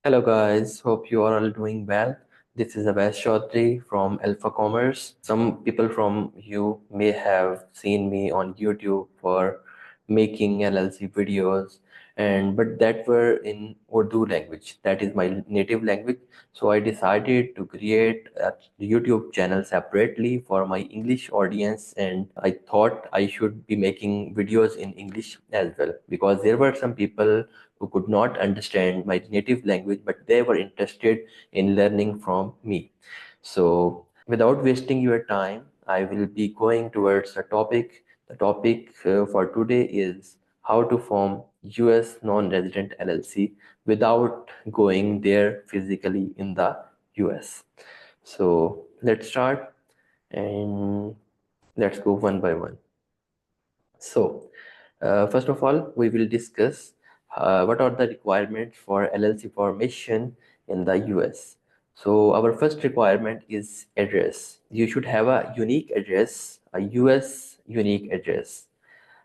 Hello guys, hope you are all doing well. This is Abhay Chaudhary from Alpha Commerce. Some people from you may have seen me on YouTube for making LLC videos, but that were in Urdu language. That is my native language. So I decided to create a YouTube channel separately for my English audience, and I thought I should be making videos in English as well because there were some people who could not understand my native language, but they were interested in learning from me. So, without wasting your time, I will be going towards a topic. The topic for today is how to form US non-resident LLC without going there physically in the US. So, let's start and let's go one by one. So, first of all, we will discuss what are the requirements for LLC formation in the US. So, our first requirement is address. You should have a unique address, a US unique address.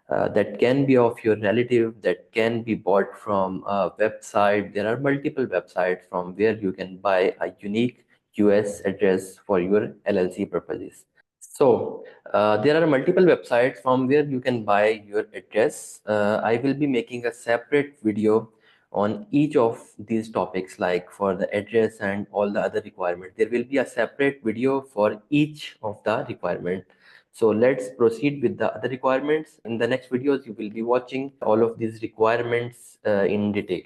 That can be of your relative, that can be bought from a website. There are multiple websites from where you can buy a unique US address for your LLC purposes. So there are multiple websites from where you can buy your address. I will be making a separate video on each of these topics, like for the address and all the other requirements. There will be a separate video for each of the requirement. So let's proceed with the other requirements. In the next videos, you will be watching all of these requirements in detail.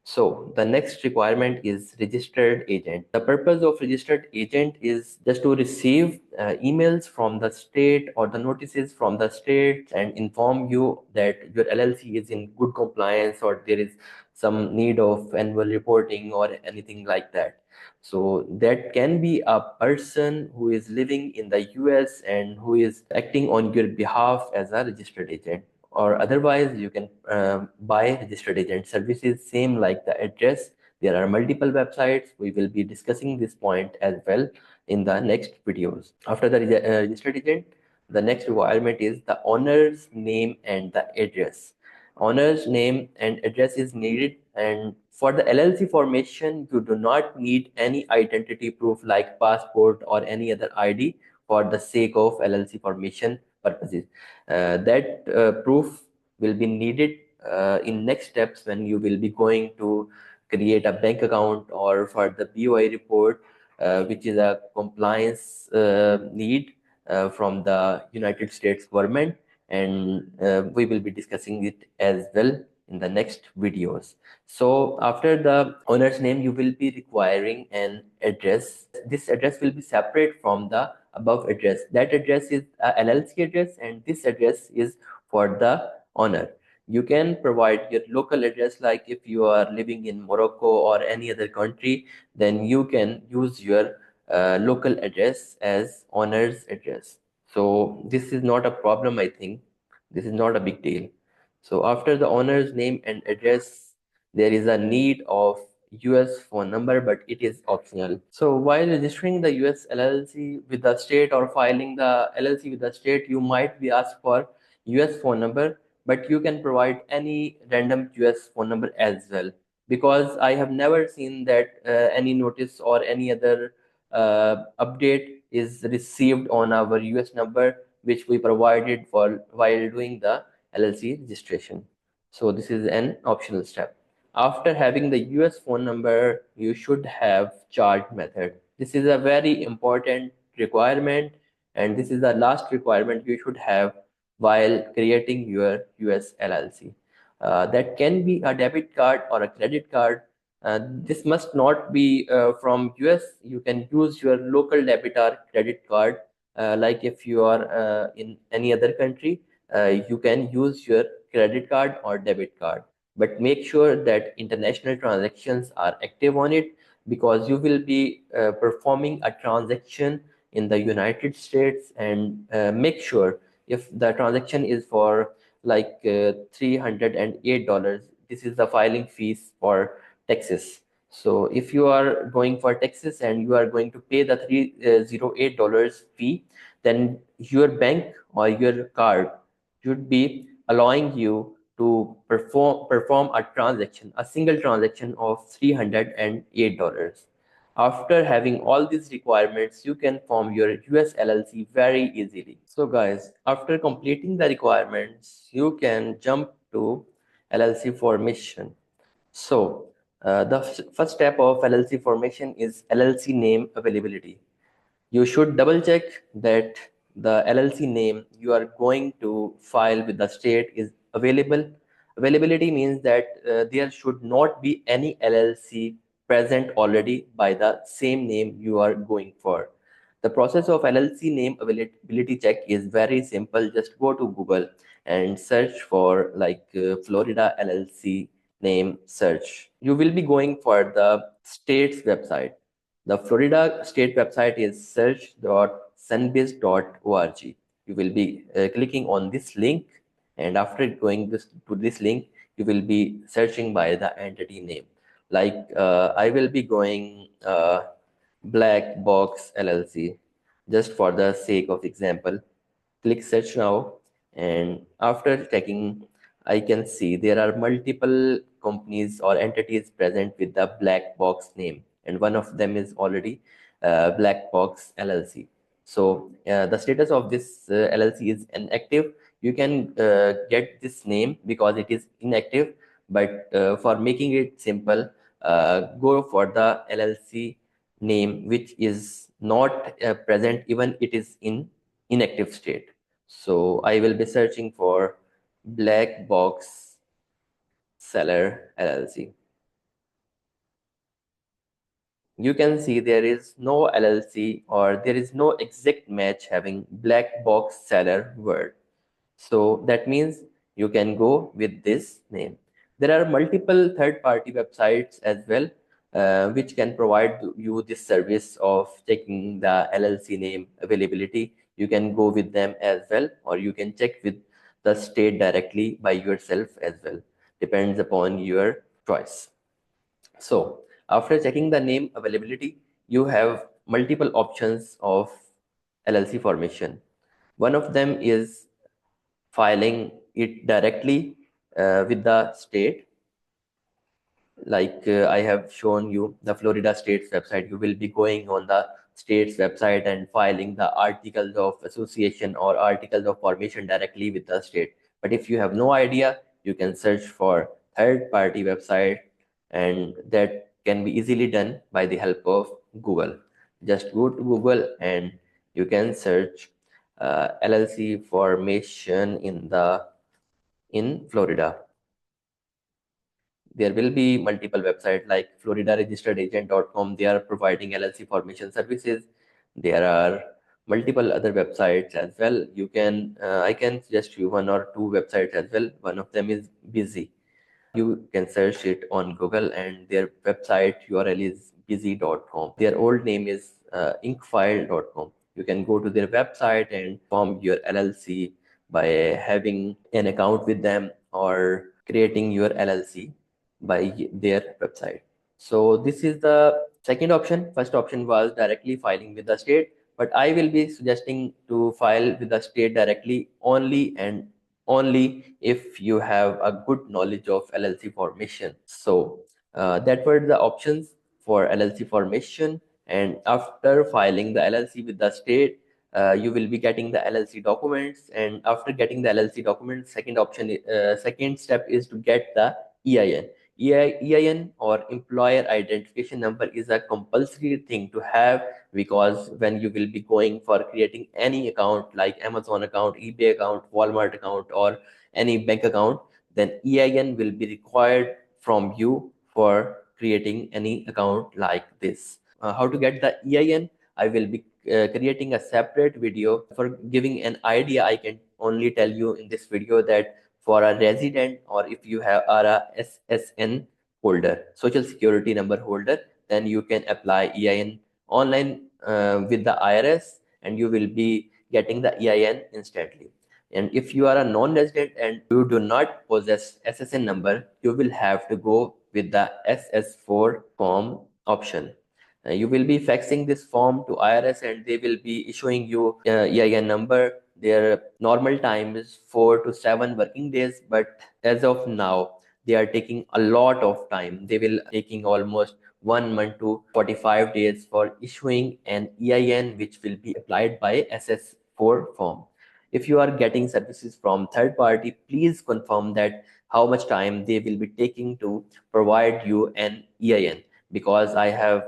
So the next requirement is registered agent. The purpose of registered agent is just to receive emails from the state or the notices from the state and inform you that your LLC is in good compliance or there is some need of annual reporting or anything like that. So that can be a person who is living in the US and who is acting on your behalf as a registered agent, or otherwise you can buy registered agent services same like the address. There are multiple websites. We will be discussing this point as well in the next videos. After the registered agent, the next requirement is the owner's name and the address. Owner's name and address is needed, and for the LLC formation you do not need any identity proof like passport or any other ID for the sake of LLC formation purposes. That proof will be needed in next steps when you will be going to create a bank account or for the BOI report, which is a compliance need from the United States government, and we will be discussing it as well in the next videos. So after the owner's name, you will be requiring an address. This address will be separate from the above address. That address is a LLC address, and this address is for the owner. You can provide your local address, like if you are living in Morocco or any other country, then you can use your local address as owner's address. So this is not a problem, I think. This is not a big deal. So after the owner's name and address, there is a need of US phone number, but it is optional. So while registering the US LLC with the state or filing the LLC with the state, you might be asked for US phone number, but you can provide any random US phone number as well. Because I have never seen that any notice or any other update is received on our US number, which we provided for while doing the LLC registration. So this is an optional step. After having the US phone number, you should have charge method. This is a very important requirement, and this is the last requirement you should have while creating your US LLC. That can be a debit card or a credit card. This must not be from US. You can use your local debit or credit card. Like if you are in any other country, you can use your credit card or debit card, but make sure that international transactions are active on it, because you will be performing a transaction in the United States, and make sure if the transaction is for like $308, this is the filing fees for taxes. So if you are going for taxes and you are going to pay the $308 fee, then your bank or your card should be allowing you to perform a transaction, a single transaction of $308. After having all these requirements, you can form your US LLC very easily. So guys, after completing the requirements, you can jump to LLC formation. So the first step of LLC formation is LLC name availability. You should double check that the LLC name you are going to file with the state is available. Availability means that there should not be any LLC present already by the same name you are going for. The process of LLC name availability check is very simple. Just go to Google and search for Florida LLC name search. You will be going for the state's website. The Florida state website is search.sunbiz.org. You will be clicking on this link, and after going to this link, you will be searching by the entity name. I will be going Black Box LLC just for the sake of example. Click search now, and after checking, I can see there are multiple companies or entities present with the black box name, and one of them is already Black Box LLC. So the status of this LLC is inactive. You can get this name because it is inactive, but for making it simple, go for the LLC name which is not present even it is in inactive state. So I will be searching for Black Box Seller LLC. You can see there is no LLC or there is no exact match having Black Box Seller word. So that means you can go with this name. There are multiple third-party websites as well, which can provide you this service of checking the LLC name availability. You can go with them as well, or you can check with the state directly by yourself as well. Depends upon your choice. So after checking the name availability, you have multiple options of LLC formation. One of them is filing it directly with the state. I have shown you the Florida state's website. You will be going on the state's website and filing the articles of association or articles of formation directly with the state. But if you have no idea, you can search for third-party website, and that can be easily done by the help of Google. Just go to Google and you can search LLC formation in Florida. There will be multiple websites like floridaregisteredagent.com. They are providing LLC formation services. There are multiple other websites as well. I can suggest you one or two websites as well. One of them is Busy. You can search it on Google, and their website URL is busy.com. Their old name is inkfile.com. You can go to their website and form your LLC by having an account with them or creating your LLC by their website. So this is the second option. First option was directly filing with the state, but I will be suggesting to file with the state directly only and only if you have a good knowledge of LLC formation. So that were the options for LLC formation. And after filing the LLC with the state, you will be getting the LLC documents. And after getting the LLC documents, second step is to get the EIN. EIN or employer identification number is a compulsory thing to have, because when you will be going for creating any account like Amazon account, eBay account, Walmart account, or any bank account, then EIN will be required from you for creating any account like this. How to get the EIN? I will be creating a separate video. For giving an idea, I can only tell you in this video that for a resident, or if you are a SSN holder, social security number holder, then you can apply EIN online with the IRS, and you will be getting the EIN instantly. And if you are a non-resident and you do not possess SSN number, you will have to go with the SS4 form option. You will be faxing this form to IRS and they will be issuing you EIN number. Their normal time is 4 to 7 working days, but as of now, they are taking a lot of time. They will taking almost 1 month to 45 days for issuing an EIN, which will be applied by SS4 form. If you are getting services from third party, please confirm that how much time they will be taking to provide you an EIN, because I have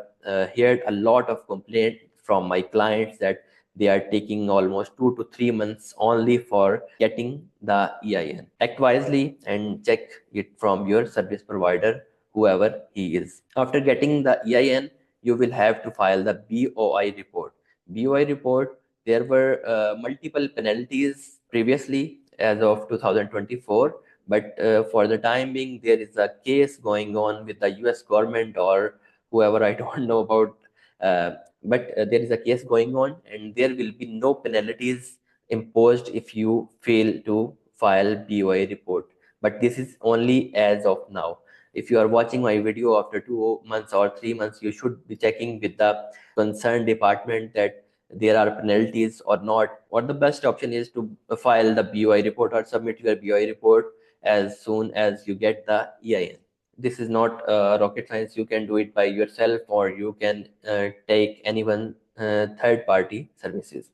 heard a lot of complaint from my clients that they are taking almost 2 to 3 months only for getting the EIN. Act wisely and check it from your service provider, whoever he is. After getting the EIN, you will have to file the BOI report. BOI report, there were multiple penalties previously as of 2024, but for the time being, there is a case going on with the US government or whoever, I don't know about, uh, but there is a case going on and there will be no penalties imposed if you fail to file BOI report. But this is only as of now. If you are watching my video after 2 months or 3 months, you should be checking with the concerned department that there are penalties or not, or the best option is to file the BOI report or submit your BOI report as soon as you get the EIN. This is not rocket science. You can do it by yourself, or you can take anyone third party services.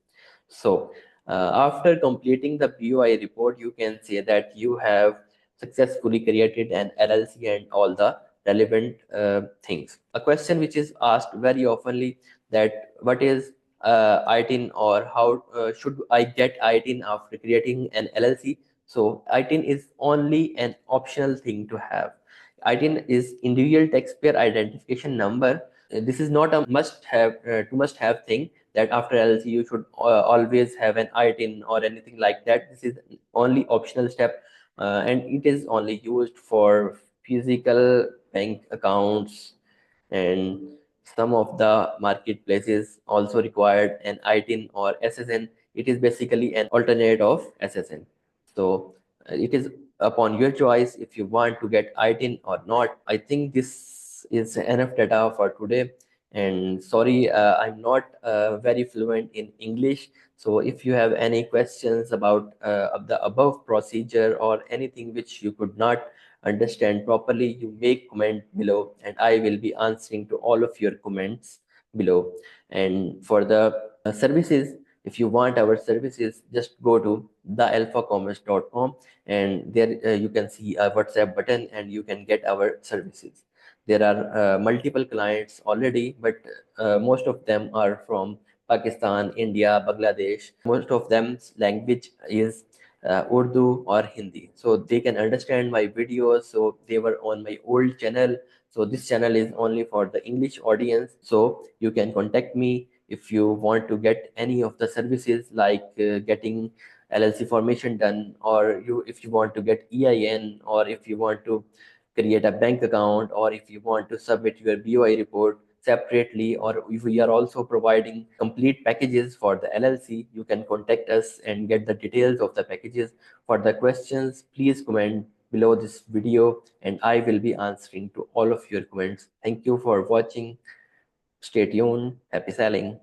So after completing the BOI report, you can say that you have successfully created an LLC and all the relevant things. A question which is asked very oftenly, that what is ITIN, or how should I get ITIN after creating an LLC? So ITIN is only an optional thing to have. ITIN is individual taxpayer identification number. This is not a must have thing that after LLC you should always have an ITIN or anything like that. This is only optional step, and it is only used for physical bank accounts, and some of the marketplaces also required an ITIN or SSN. It is basically an alternate of SSN. So it is upon your choice if you want to get ITIN or not. I think this is enough data for today. And sorry, I'm not very fluent in English. So if you have any questions about the above procedure or anything which you could not understand properly, you may comment below and I will be answering to all of your comments below. And for the services, if you want our services, just go to thealphacommerce.com, and there you can see a WhatsApp button and you can get our services. There are multiple clients already, but most of them are from Pakistan, India, Bangladesh. Most of them's language is Urdu or Hindi, so they can understand my videos. So they were on my old channel. So this channel is only for the English audience. So you can contact me if you want to get any of the services like getting LLC formation done, or if you want to get EIN, or if you want to create a bank account, or if you want to submit your BOI report separately, or if we are also providing complete packages for the LLC, you can contact us and get the details of the packages. For the questions, please comment below this video and I will be answering to all of your comments. Thank you for watching. Stay tuned. Happy selling.